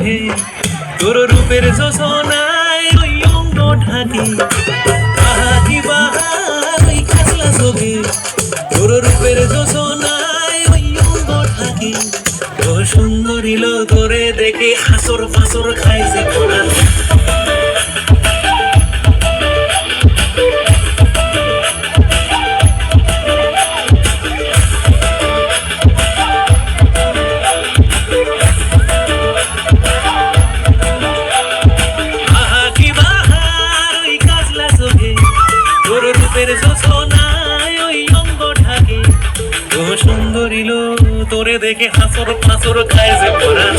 চোখে তোর রূপের যোজনায় ওই অঙ্গ ঢাকি আহাকি বাহার ওই খাজলা চোখে তোর রূপের যোজনায় ওই অঙ্গ ঢাকি ও সুন্দরী লো তোরে দেখে হাসর ফাসর খাইছে তোরা সুন্দরী লো তোরে দেখে হাসর ফাসর খায় যে পরাণ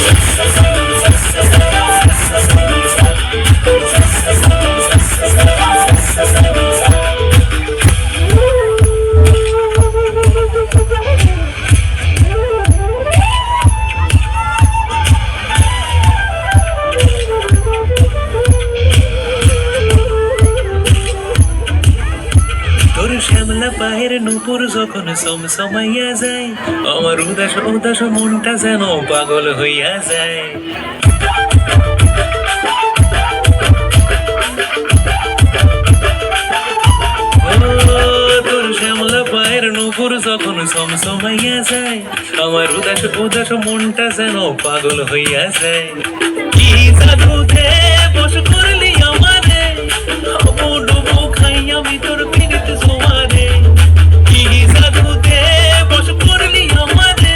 শ্যামলা পায়ের নুপুর যখন সমসমাইয়া যায় আমার উদাস উদাস মনটা যেন পাগল হইয়া যায় তোর শ্যামলা পায়ের নুপুর যখন সমসমাইয়া যায় আমার উদাস উদাস মনটা যেন পাগল হইয়া যায় কি জাদুতে বশ করলি আমারে হাবু ডুবু খাই আমি তোর পিড়িত জোয়ারে কি জাদুতে বশ করলি আমারে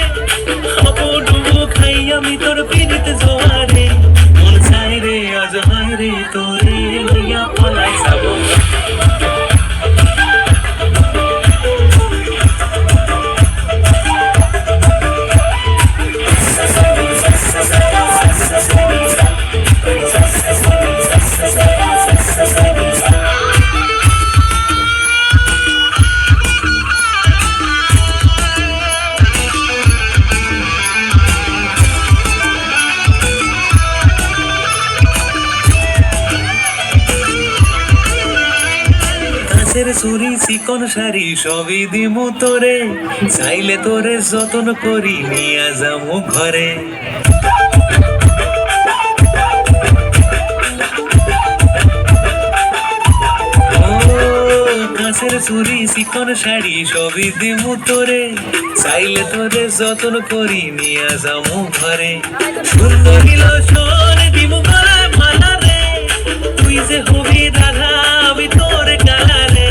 হাবু ডুবু খাই আমি তোর পিড়িত জোয়ারে মন চাই রে আজ হায় রে তোরে লইয়া পলাই যাবো চুরি চিকন শাড়ি সবই দিমু তোরে চাইলে তোরে যতন করি নিয়া যামু ঘরে কাছের চুরি চিকন শাড়ি সবই দিমু তোরে চাইলে তোরে যতন করি নিয়া যামু ঘরে সুন্দরী লোচন দিমু গলায় মালা রে তুই যে হবি দাদা আমি তোর গালা রে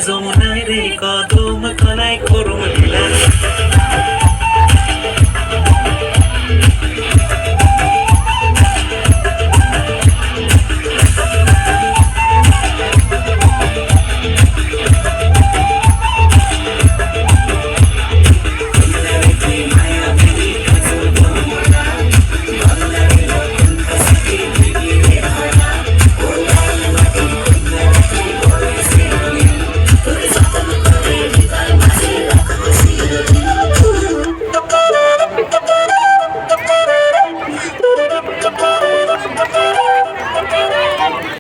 যমুনায় রে কত